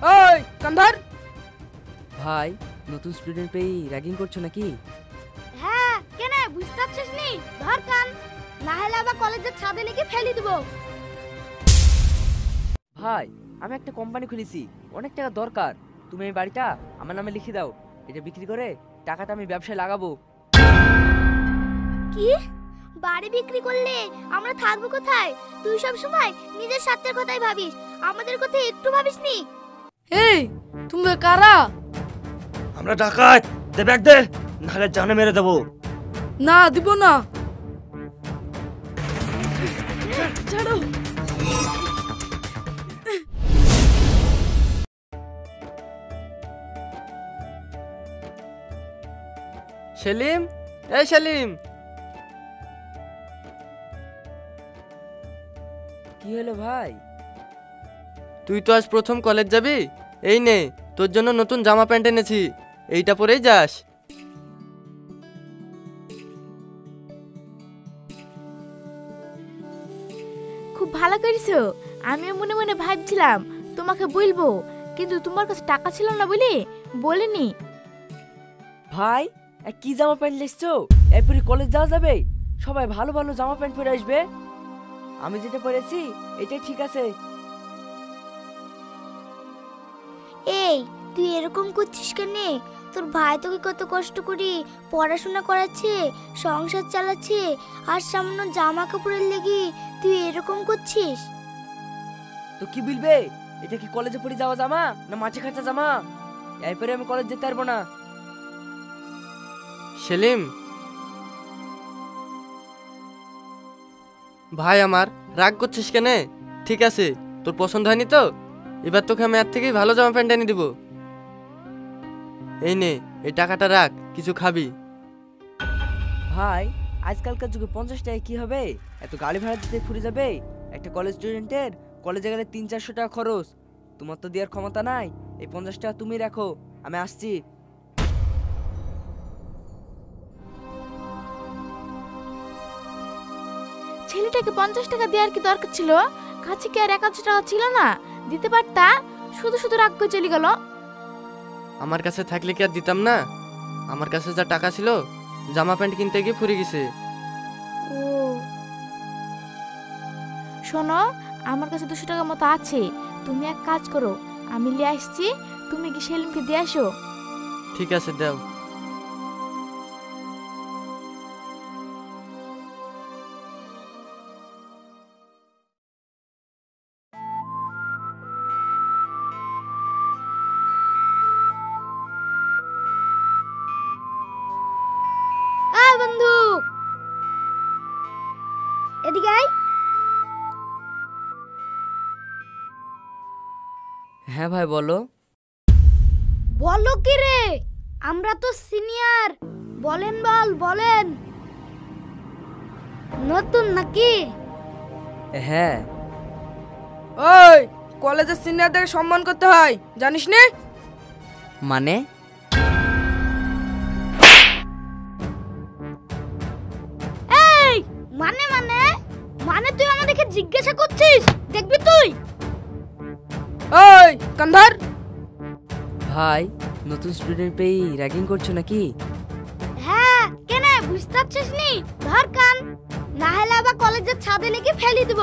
ওই কান্ধার ভাই নতুন স্টুডেন্ট পেয়ে র্যাগিং করছো নাকি? হ্যাঁ কেন বুঝতে পারছিস নি? ধর কান, না হলে আবার কলেজের ছাদে লিখে ফেলে দিব। ভাই আমি একটা কোম্পানি খুলেছি, অনেক টাকা দরকার। তুমি এই বাড়িটা আমার নামে লিখে দাও, এটা বিক্রি করে টাকাটা আমি ব্যবসায় লাগাবো। কি? বাড়ি বিক্রি করলে আমরা থাকবো কোথায়? তুই সব সময় নিজের স্বার্থের কথাই ভাবিস, আমাদের কথা একটু ভাবিস নি। এই তুমি কারা? আমরা ডাকাত, দে ব্যাগ দে, নাহলে জানে মেরে দেবো। না দিব না। ছাড়ো। সেলিম, এই সেলিম। কি হলো ভাই? তুই তো আজ প্রথম কলেজ যাবি, এই নে তোর জন্য নতুন জামা প্যান্ট এনেছি, এইটা পরেই যাস। খুব ভালো করেছো। আমিও মনে মনে ভাবছিলাম তোমাকে বলবো, কিন্তু তোমার কাছে টাকা ছিল না বলে বলিনি। ভাই কি জামা প্যান্ট লেসছো? এরপরে কলেজ যাওয়া যাবে, সবাই ভালো ভালো জামা প্যান্ট পরে আসবে। আমি যেটা পরেছি এটাই ঠিক আছে। এই তুই এরকম করছিস কেন? তোর ভাই তোকে কত কষ্ট করি পড়াশোনা করাচ্ছে, সংসার চালাচ্ছে, আর সামান্য জামা কাপড়ের লেগে তুই এরকম করছিস? তো কি বলবে? এটা কি কলেজে পড়ে যাওয়া জামা না মাঠে খাটা জামা? এরপরে আমি কলেজ যেতে পারবো না। সেলিম ভাই আমার, রাগ করছিস কেন? ঠিক আছে, তোর পছন্দ হয়নি তো, এবার তোকে আমি এর থেকেই ভালো জামা প্যান্ট এনে দিব। এই নে, এই টাকাটা রাখ, কিছু খাবি। ভাই আজকালকার যুগে 50 টাকা কি হবে? এত গাড়ি ভাড়া দিতে ফুরে যাবে। একটা কলেজ স্টুডেন্টের কলেজে গেলে 300-400 টাকা খরচ। তোমার তো দেওয়ার ক্ষমতা নাই, এই 50 টাকা তুমি রাখো, আমি আসছি। ছেলেটাকে 50 টাকা দেওয়ার কি দরকার ছিল? কাছে কি আর 100 টাকা ছিল না? দিতে পারতা, শুধু শুধু রাগ করে চলে গেল। আমার কাছে থাকলে কি আর দিতাম না? আমার কাছে যা টাকা ছিল জামা প্যান্ট কিনতে গিয়ে ফুরে গেছে। ও শোনো, আমার কাছে 200 টাকা মতো আছে, তুমি এক কাজ করো, আমি নিয়ে আসছি, তুমি কি সেলিমকে দিয়ে আসো। ঠিক আছে, দাও। বন্ধু এদিকে আয়। হ্যাঁ ভাই বলো। বলো কি রে? আমরা তো সিনিয়র, বলেন বলেন। নতুন নাকি? হ্যাঁ। ওই কলেজের সিনিয়রদের সম্মান করতে হয়, জানিস না? মানে? মানে মানে মানে তুই আমাদেরকে জিজ্ঞাসা করছিস? দেখবি তুই। ওই কান্ধার। ভাই নতুন স্টুডেন্ট পেয়ে র্যাগিং করছো নাকি? হ্যাঁ কেন বুঝতে পারছিস নি? ধর কান, না হলে আবার কলেজের ছাদে লিখে ফেলে দিব।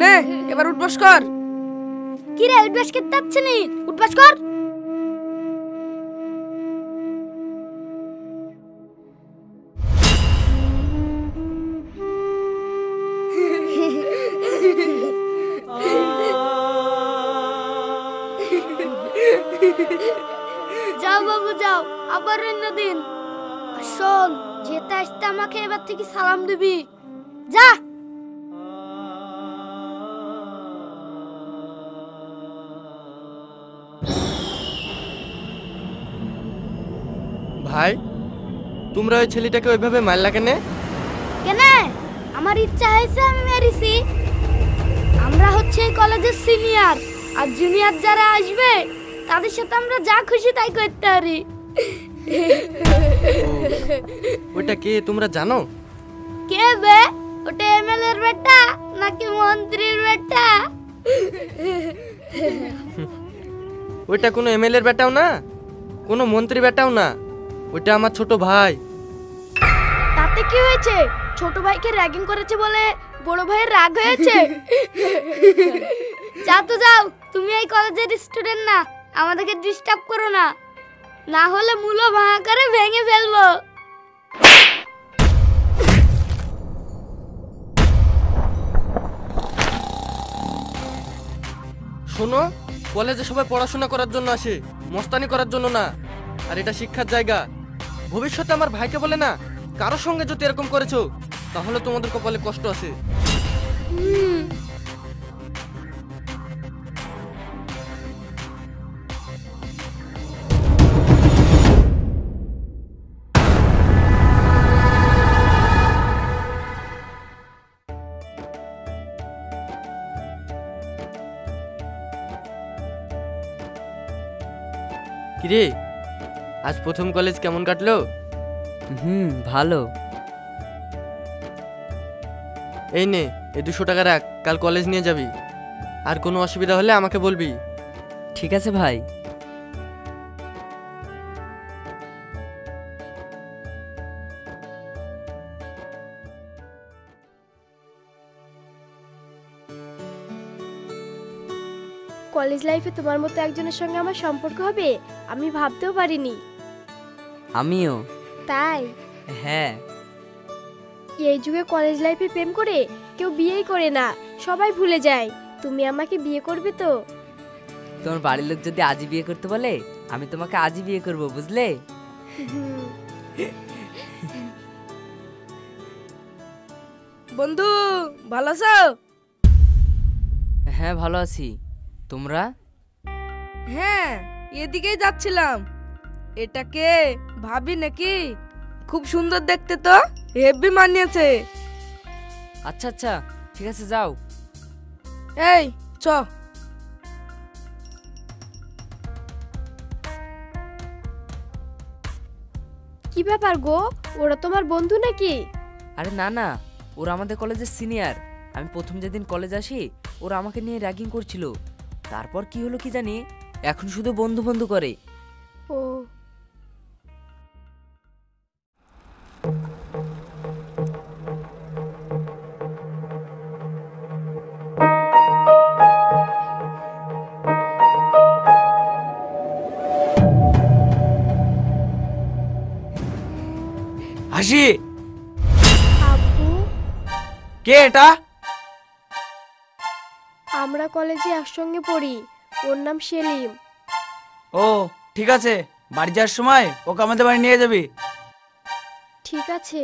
নে এবার উঠবস কর। কি রে উঠবাস করতে পারছিস নি? উঠবাস কর। যাও বাবু যাও, আবার অন্য দিন। আর শোন, যেতে আসতে আমাকে এবার থেকে সালাম দিবি। যা। ভাই তোমরা ওই ছেলেটাকে ওইভাবে মারলা কেন? কেন? আমার ইচ্ছা হয়েছে আমি মেরেছি। আমরা হচ্ছে এই কলেজের সিনিয়র, আর জুনিয়র যারা আসবে তাদের সাথে আমরা যা খুশি তাই করতে পারি। ওটা কে তোমরা জানো? কে বে? ওটা এমএলএ এর বেটা না নাকি মন্ত্রীর বেটা? ওইটা কোনো এমএলএর বেটাও না, কোনো মন্ত্রী বেটাও না, ওইটা আমার ছোট ভাই। তাতে কি হয়েছে? ছোট ভাইকে র্যাগিং করেছে বলে বড় ভাইয়ের রাগ হয়েছে? যাও তো যাও, তুমি এই কলেজের স্টুডেন্ট না, আমাদেরকে ডিস্টার্ব করো না, না হলে মূলো ভাঙা করে ভেঙে ফেলবো। শোনো, কলেজে সবাই পড়াশোনা করার জন্য আসে, মস্তানি করার জন্য না। আর এটা শিক্ষার জায়গা। ভবিষ্যতে আমার ভাইকে বলে না, কারোর সঙ্গে যদি এরকম করেছো তাহলে তোমাদের কপালে কষ্ট আছে। কিরে, আজ প্রথম কলেজ কেমন কাটলো? ভালো। এই নে, এই 200 টাকা রাখ, কাল কলেজ নিয়ে যাবি। আর কোনো অসুবিধা হলে আমাকে বলবি। ঠিক আছে ভাই। কলেজ লাইফে তোমার মতো একজনের সঙ্গে আমার সম্পর্ক হবে আমি ভাবতেও পারিনি। আমিও। তাই? হ্যাঁ। এই যুগে কলেজ লাইফে প্রেম করে কেউ বিয়েই করে না, সবাই ভুলে যায়। তুমি আমাকে বিয়ে করবে তো? তোমার বাড়ির লোক যদি আজই বিয়ে করতে বলে, আমি তোমাকে আজই বিয়ে করব, বুঝলে? বন্ধু ভালো আছো? হ্যাঁ ভালো আছি। তোমরা? হ্যাঁ, এদিকেই যাচ্ছিলাম। এটাকে ভাবি নাকি? খুব সুন্দর দেখতে তো, হেভি মানিয়েছে। আচ্ছা আচ্ছা, ঠিক আছে যাও। এই চ। কি ব্যাপার গো, ওরা তোমার বন্ধু নাকি? আরে না না, ওরা আমাদের কলেজের সিনিয়র। আমি প্রথম যেদিন কলেজ আসি ওরা আমাকে নিয়ে র্যাগিং করছিল, তারপর কি হলো কি জানি, এখন শুধু বন্ধু বন্ধু করে। ও হাসি, আব্বু, কে এটা? আমরা কলেজে একসঙ্গে পড়ি, ওর নাম সেলিম। ও ঠিক আছে, বাড়ি যাওয়ার সময় ওকে আমাদের বাড়ি নিয়ে যাবি। ঠিক আছে।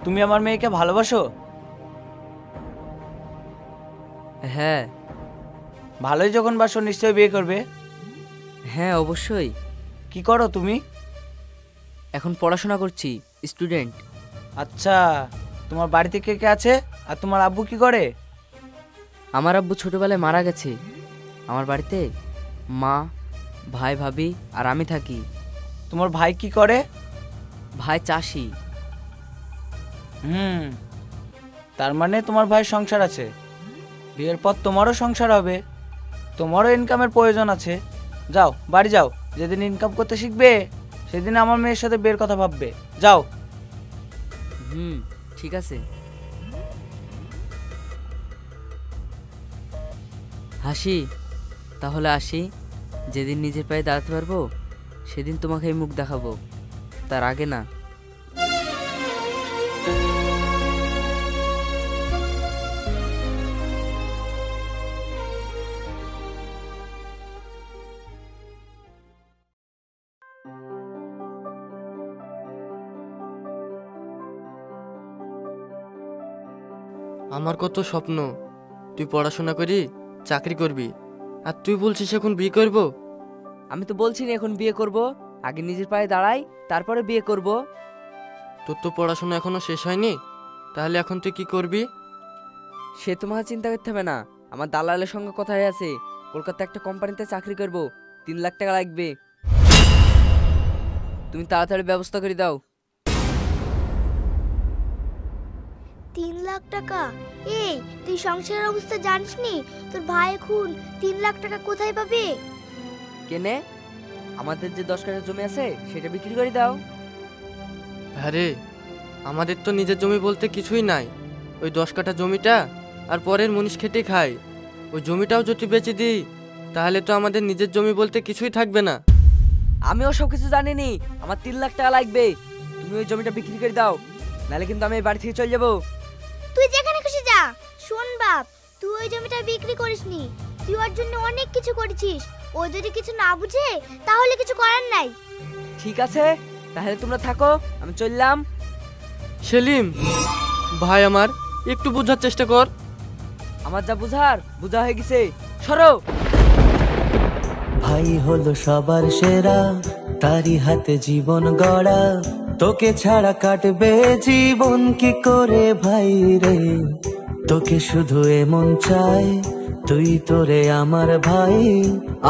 তুমি আমার মেয়েকে ভালোবাসো? হ্যাঁ। ভালোই যখন বাসো, নিশ্চয়ই বিয়ে করবে। হ্যাঁ অবশ্যই। কি করো তুমি? এখন পড়াশোনা করছি, স্টুডেন্ট। আচ্ছা, তোমার বাড়িতে কে কে আছে আর তোমার আব্বু কি করে? আমার আব্বু ছোটবেলায় মারা গেছে। আমার বাড়িতে মা, ভাই, ভাবি আর আমি থাকি। তোমার ভাই কি করে? ভাই চাষি। তার মানে তোমার ভাইয়ের সংসার আছে। বিয়ের পর তোমারও সংসার হবে, তোমারও ইনকামের প্রয়োজন আছে। যাও বাড়ি যাও, যেদিন ইনকাম করতে শিখবে সেদিন আমার মেয়ের সাথে বিয়ের কথা ভাববে। যাও। ঠিক আছে। হাসি, তাহলে আসি। যেদিন নিজের পায়ে দাঁড়াতে পারবো সেদিন তোমাকে এই মুখ দেখাবো, তার আগে না। আমার কত স্বপ্ন, তুই পড়াশোনা করি চাকরি করবি, আর তুই বলছিস এখন বিয়ে করব? আমি তো বলছি না এখন বিয়ে করব, আগে নিজের পায়ে দাঁড়াই তারপরে বিয়ে করব। তোর তো পড়াশোনা এখনো শেষ হয়নি, তাহলে এখন তুই কি করবি? সে তোমাকে চিন্তা করতে হবে না, আমার দালালের সঙ্গে কথা হয়ে আছে, কলকাতায় একটা কোম্পানিতে চাকরি করব, 3 লাখ টাকা লাগবে। তুমি তাড়াতাড়ি ব্যবস্থা করে দাও। 3 লাখ টাকা? এই তুই সংসারের অবস্থা জানিসনি? তোর ভাই এখন 3 লাখ টাকা কোথায় পাবে? কেনে? আমাদের যে 10 কাঠা জমি আছে সেটা বিক্রি করে দাও। আরে আমাদের তো নিজের জমি বলতে কিছুই নাই। ওই 10 কাঠা জমিটা আর পরের মুনিশ খেটে খায়। ওই জমিটাও যদি বেচে দিই তাহলে তো আমাদের নিজের জমি বলতে কিছুই থাকবে না। আমিও সব কিছু জানিনি, আমার 3 লাখ টাকা লাগবে। তুমি ওই জমিটা বিক্রি করে দাও, নাহলে কিন্তু আমি এই বাড়ি থেকে চলে যাবো। তুই যেখানে খুশি যা। শোন বাপ, তুই ওই জমিটা বিক্রি করিসনি, তুই ওর জন্য অনেক কিছু করেছিস। ও যদি কিছু না বুঝে তাহলে কিছু করার নাই। ঠিক আছে, তাহলে তোমরা থাকো, আমি চললাম। সেলিম ভাই আমার, একটু বোঝার চেষ্টা কর। আমার যা বুঝা হয়ে গেছে, সরো। ভাই হলো সবার সেরা, তারই হাতে জীবন গড়া। তোকে ছাড়া কাটবে জীবন কি করে ভাই রে? তোকে শুধু এমন চাই, তুই তোরে আমার ভাই।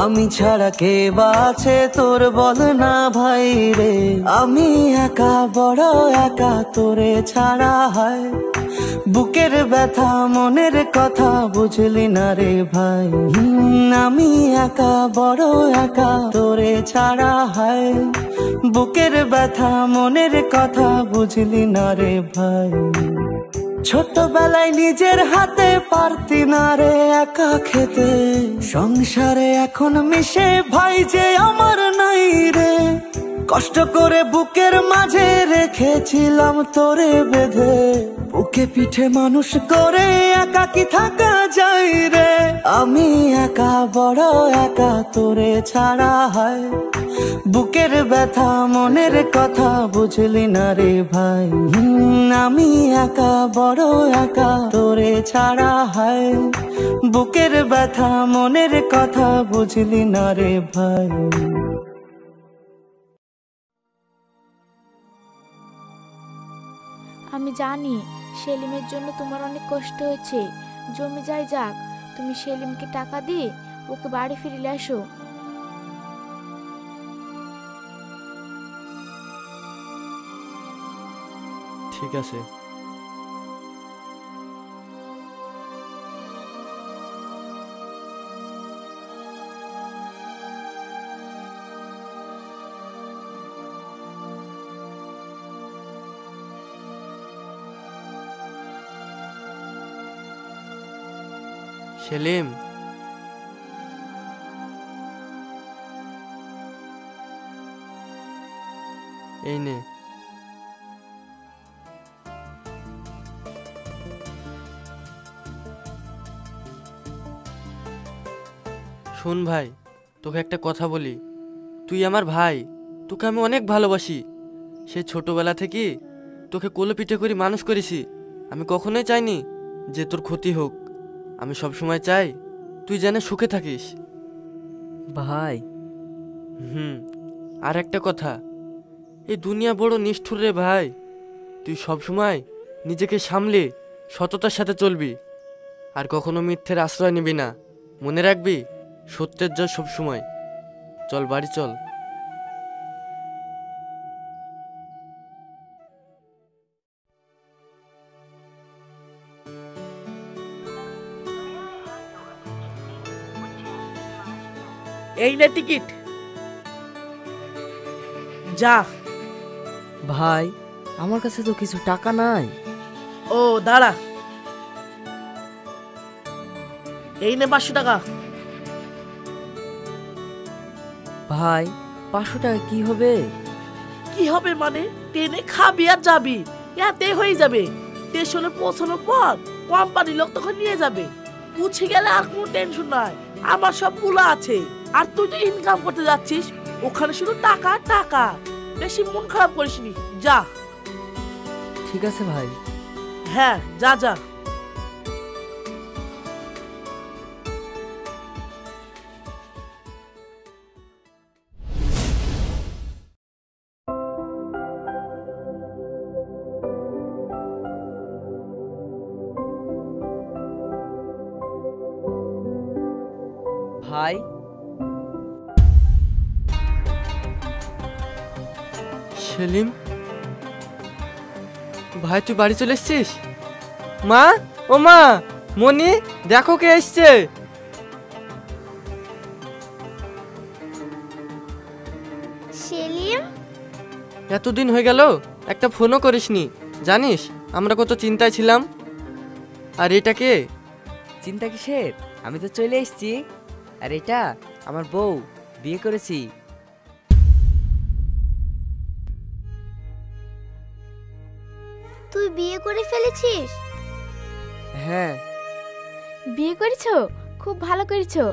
আমি ছাড়া কে বাঁচে তোর বল না ভাই রে? আমি একা বড় একা তোরে ছাড়া হয়। বুকের ব্যথা মনের কথা বুঝলি না রে ভাই। আমি একা বড় একা তোরে ছাড়া হয়। বুকের ব্যথা মনের কথা বুঝলি না রে ভাই। ছোটবেলায় নিজের হাতে পারতি না রে একা খেতে, সংসারে এখন মিশে ভাই যে আমার নাই রে। কষ্ট করে বুকের মাঝে রেখেছিলাম তোরে বেঁধে, বুকে পিঠে মানুষ করে একা কি থাকা যায় রে? আমি একা বড় একা তোরে ছাড়া হয়। বুকের ব্যথা মনের কথা বুঝলি না রে ভাই। আমি একা বড় একা তোরে ছাড়া হয়। বুকের ব্যথা মনের কথা বুঝলি না রে ভাই। আমি জানি সেলিমের জন্য তোমার অনেক কষ্ট হয়েছে। জমি যাই যাক, তুমি সেলিমকে টাকা দিয়ে ওকে বাড়ি ফিরিয়ে আসো। ঠিক আছে। সেলিম, এই নে। শোন ভাই, তোকে একটা কথা বলি। তুই আমার ভাই, তোকে আমি অনেক ভালোবাসি। সেই ছোটবেলা থেকে তোকে কোলে পিঠে করে মানুষ করেছি। আমি কখনোই চাইনি যে তোর ক্ষতি হোক। আমি সব সময় চাই তুই যেন সুখে থাকিস। ভাই। আর একটা কথা, এই দুনিয়া বড় নিষ্ঠুর রে ভাই। তুই সব সময় নিজেকে সামলে সততার সাথে চলবি, আর কখনো মিথ্যের আশ্রয় নিবি না। মনে রাখবি, সত্যের জয় সব সময়। চল বাড়ি চল। এই নে টিকিট, যা। ভাই, আমার কাছে তো কিছু টাকা নাই। ও দাঁড়া, এই নে 500 টাকা। ভাই, 500 টাকা কি হবে? কি হবে মানে? ট্রেনে খাবি আর যাবি, এতে হয়ে যাবে। স্টেশনে পৌঁছানোর পর কোম্পানির লোক তখন নিয়ে যাবে। পুছে গেলে আর কোনো টেনশন নাই, আমার সব পুলা আছে। আর তুই তো ইনকাম করতে যাচ্ছিস, ওখানে শুধু টাকা টাকা। বেশি মন খারাপ করিসনি, যা। ঠিক আছে ভাই। হ্যাঁ, যা যা। ভাই, সেলিম, ভাই তুই বাড়ি চলে এসছিস? মা, ও মা, মনি, দেখো কে এসছে। সেলিম, এতদিন হয়ে গেল, একটা ফোনও করিসনি। জানিস আমরা কত চিন্তায় ছিলাম। আর এটা কে? চিন্তা কিসের, আমি তো চলে এসেছি। আর এটা আমার বউ, বিয়ে করেছি। তুই বিয়ে করে ফেলেছিস? হ্যাঁ। বিয়ে করেছো? খুব ভালো করেছো।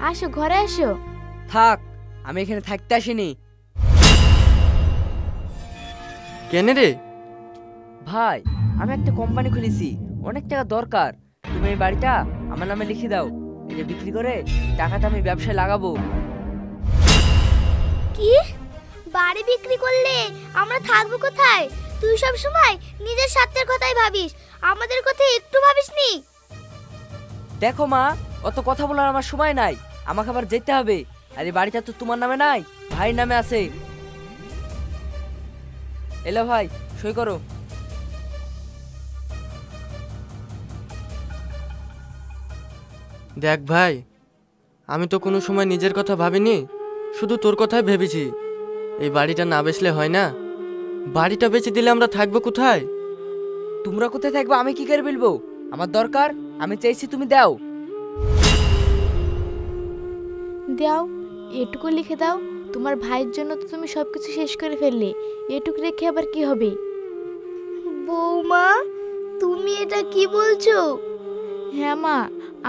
আসো ঘরে আসো। থাক, আমি এখানে থাকতে আসিনি। কেন রে? ভাই, আমি একটা কোম্পানি খুলেছি, অনেক টাকা দরকার। তুমি এই বাড়িটা আমার নামে লিখে দাও। এটা বিক্রি করে টাকাটা আমি ব্যবসায় লাগাবো। কি? বাড়ি বিক্রি করলে আমরা থাকবো কোথায়? তুই সব সময় নিজের স্বার্থের কথাই ভাবিস, আমাদের কথা একটু ভাবিসনি। দেখো মা, অত কথা বলার আমার সময় নাই। আমাকে আবার যেতে হবে। আর এই বাড়িটা তো তোমার নামে নাই, ভাইয়ের নামে আছে। এলো ভাই, সই করো। দেখ ভাই, আমি তো কোনো সময় নিজের কথা ভাবিনি, শুধু তোর কথাই ভেবেছি। এই বাড়িটা না বেচলে হয় না। বাড়িটা বেচে দিলে আমরা থাকবো কোথায়? তোমরা কোথায় থাকবে আমি কি করে বলবো? আমার দরকার, আমি চাইছি তুমি দাও। দাও, এটুকু লিখে দাও। তোমার ভাইয়ের জন্য তো তুমি সবকিছু শেষ করে ফেললে, এটুকু রেখে আবার কি হবে? বৌমা, তুমি এটা কি বলছো? হ্যাঁ মা,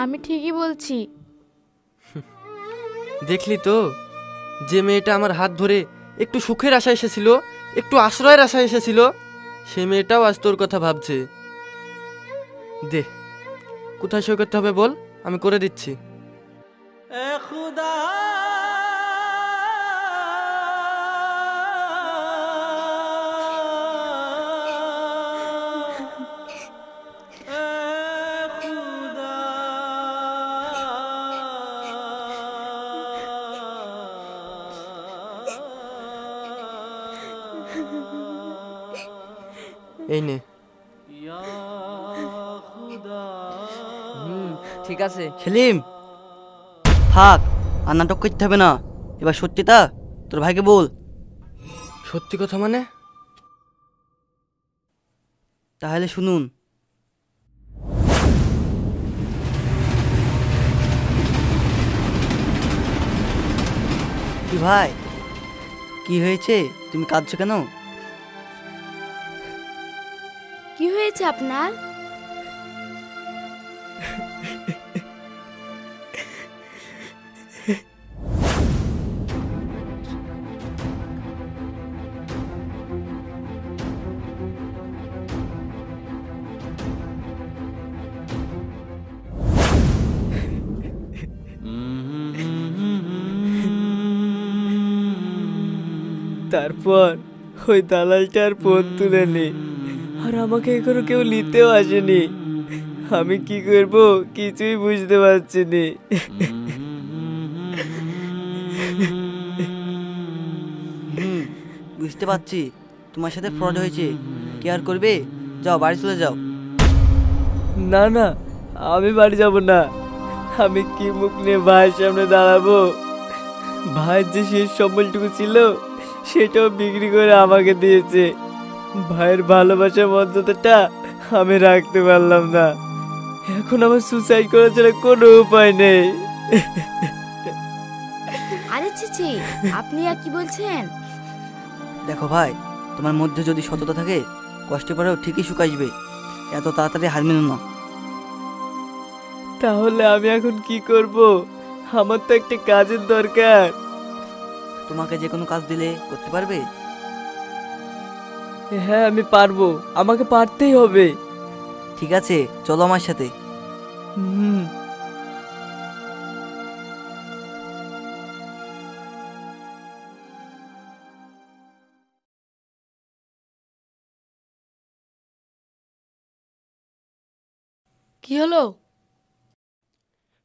আমি ঠিকই বলছি। দেখলি তো, যে মেয়েটা আমার হাত ধরে একটু সুখের আশা এসেছিল, একটু আশ্রয়ের আশা এসেছিল, সে মেয়েটাও আজ তোর কথা ভাবছে। দে, কোথায় সই করতে হবে বল, আমি করে দিচ্ছি। এই নে। ঠিক আছে। সেলিম, থাক, আর নাটক করতে হবে না। এবার সত্যিটা তোর ভাইকে বল। সত্যি কথা মানে? তাহলে শুনুন। কি ভাই, কি হয়েছে? তুমি কাঁদছো কেন? কি হয়েছে আপনার? তারপর ওই দালালটার ফোন তুলে নি, আর আমাকে এখনো কেউ নিতেও আসেনি। আমি কি করব কিছুই বুঝতে পারছি নি। বুঝতে পারছি তোমার সাথে ফ্রড হয়েছে। কি আর করবে, যাও বাড়ি চলে যাও। না না, আমি বাড়ি যাব না। আমি কি মুখ নিয়ে ভাইয়ের সামনে দাঁড়াবো? ভাইয়ের যে শেষ সম্বলটুকু ছিল সেটাও বিক্রি করে আমাকে দিয়েছে। ভাইয়ের ভালোবাসার মর্যাদাটা আমি রাখতে পারলাম না। এখন আমার সুসাইড করার ছাড়া কোনো উপায় নেই। আরে চিচি, আপনি আর কি বলছেন? দেখো ভাই, তোমার মধ্যে যদি সততা থাকে, কষ্টে পরেও ঠিকই সুখ আসবে। এত তাড়াতাড়ি হার মেনো না। তাহলে আমি এখন কি করব? আমার তো একটা কাজের দরকার। তোমাকে যে কোনো কাজ দিলে করতে পারবে? হ্যাঁ আমি পারবো, আমাকে পারতেই হবে। ঠিক আছে, চলো আমার সাথে। হুম। কি হলো?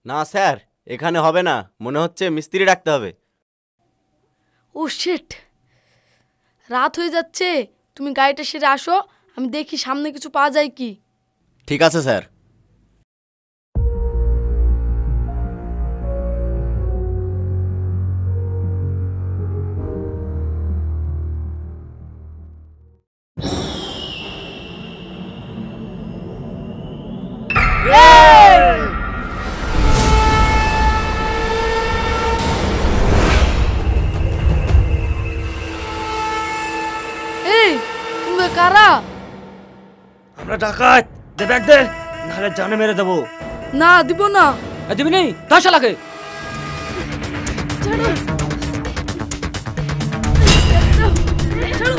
না স্যার, এখানে হবে না, মনে হচ্ছে মিস্ত্রি ডাকতে হবে। ও শিট, রাত হয়ে যাচ্ছে, তুমি গাড়িটা সেরে আসো, আমি দেখি সামনে কিছু পাওয়া যায় কি। ঠিক আছে স্যার। এই তুমি কারা? আমরা ডাকাত, দে ব্যাগ দে, নাহলে জানে মেরে দেবো। না দিব না। দিবি নেই তার শালাকে। ছাড়ো। ছাড়ো।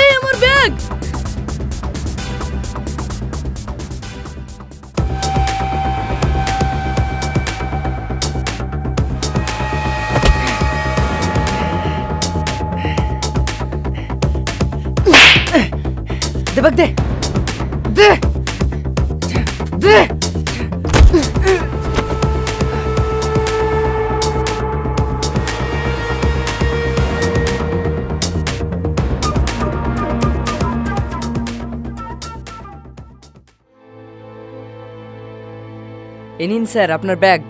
এই আমার ব্যাগ। দে ব্যাগ দে দে দে। এ নিন স্যার আপনার ব্যাগ।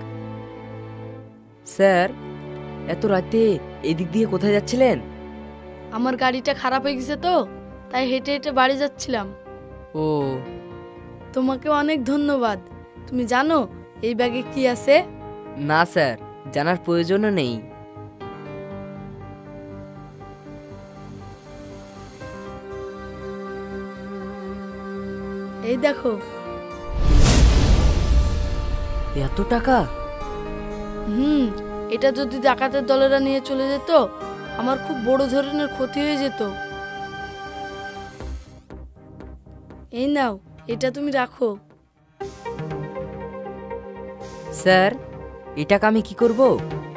স্যার এত রাতে এদিক দিয়ে কোথায় যাচ্ছিলেন? আমার গাড়িটা খারাপ হয়ে গেছে তো, তাই হেঁটে হেঁটে বাড়ি যাচ্ছিলাম। ও, তোমাকে অনেক ধন্যবাদ। তুমি জানো এই ব্যাগে কি আছে? না স্যার, জানার প্রয়োজনও নেই। এই দেখো। এত টাকা? এটা যদি ডাকাতের দলেরা নিয়ে চলে যেত, আমার খুব বড় ধরনের ক্ষতি হয়ে যেত। এই নাও, এটা তুমি রাখো। স্যার এই টাকা আমি কি করব?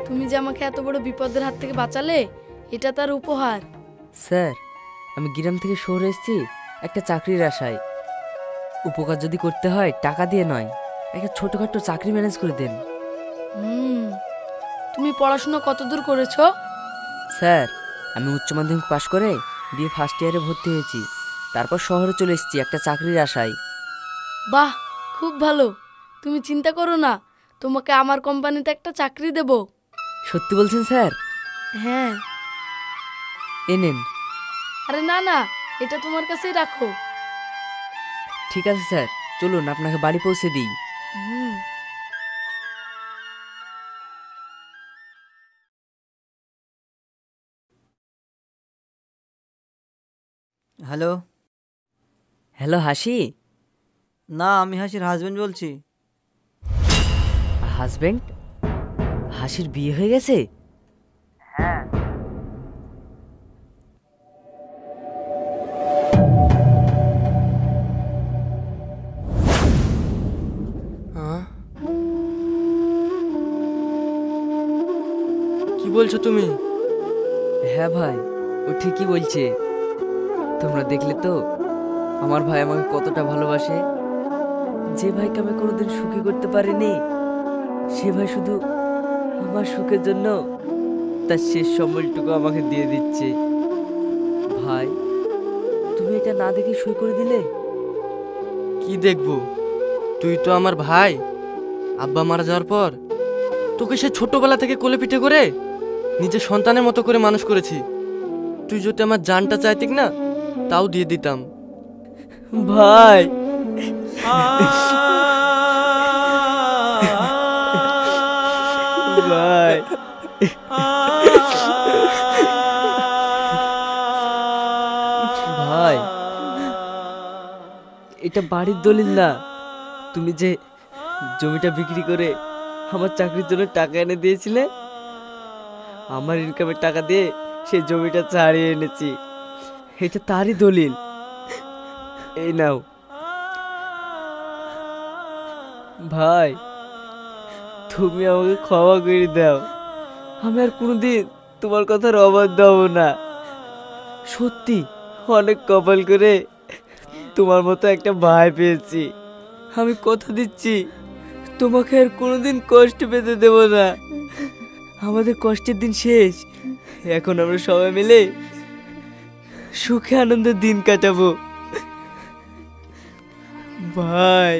তুমি যে আমাকে এত বড় বিপদের হাত থেকে বাঁচালে, এটা তার উপহার। স্যার আমি গ্রাম থেকে শহরে এসেছি একটা চাকরির আশায়। উপকার যদি করতে হয় টাকা দিয়ে নয়, একটা ছোটখাটো চাকরি ম্যানেজ করে দেন। তুমি পড়াশোনা কতদূর করেছো? স্যার আমি উচ্চ মাধ্যমিক পাশ করে বিএ ফার্স্ট ইয়ারে ভর্তি হয়েছি, তারপর শহরে চলে এসেছি একটা চাকরির আশায়। বাহ, খুব ভালো। তুমি চিন্তা করো না, তোমাকে আমার কোম্পানিতে একটা চাকরি দেব। সত্যি বলছেন স্যার? হ্যাঁ। এ নেন। আরে না না, এটা তোমার কাছেই রাখো। ঠিক আছে স্যার, চলুন আপনাকে বাড়ি পৌঁছে দিই। হ্যালো। হ্যালো হাসি? না, আমি হাসির হাজবেন্ড বলছি। হাজবেন্ড? হাসির বিয়ে হয়ে গেছে? হ্যাঁ। কি বলছো তুমি? হ্যাঁ ভাই, ও ঠিকই বলছে। তোমরা দেখলে তো আমার ভাই আমাকে কতটা ভালোবাসে। যে ভাইকে আমি কোনোদিন সুখী করতে পারিনি, সে ভাই শুধু আমার সুখের জন্য তার শেষ সম্বলটুকু আমাকে দিয়ে দিচ্ছে। ভাই তুমি এটা না দেখে সই করে দিলে? কি দেখবো, তুই তো আমার ভাই। আব্বা মারা যাওয়ার পর তোকে সে ছোটবেলা থেকে কোলে পিঠে করে নিজের সন্তানের মতো করে মানুষ করেছি। তুই যদি আমার জানটা চাইতিক না, তাও দিয়ে দিতাম। ভাই ভাই ভাই এটা বাড়ির দলিল না। তুমি যে জমিটা বিক্রি করে আমার চাকরির জন্য টাকা এনে দিয়েছিলে, আমার ইনকামের টাকা দিয়ে সেই জমিটা ছাড়িয়ে এনেছি। এটা তারই দলিল। এই নাও। ভাই তুমি আমাকে ক্ষমা করে দাও, আমি আর কোনোদিন তোমার কথার অবাধ্য হব না। সত্যি অনেক কপাল করে তোমার মতো একটা ভাই পেয়েছি। আমি কথা দিচ্ছি তোমাকে আর কোনোদিন কষ্ট পেতে দেব না। আমাদের কষ্টের দিন শেষ, এখন আমরা সবাই মিলে সুখে আনন্দের দিন কাটাবো ভাই।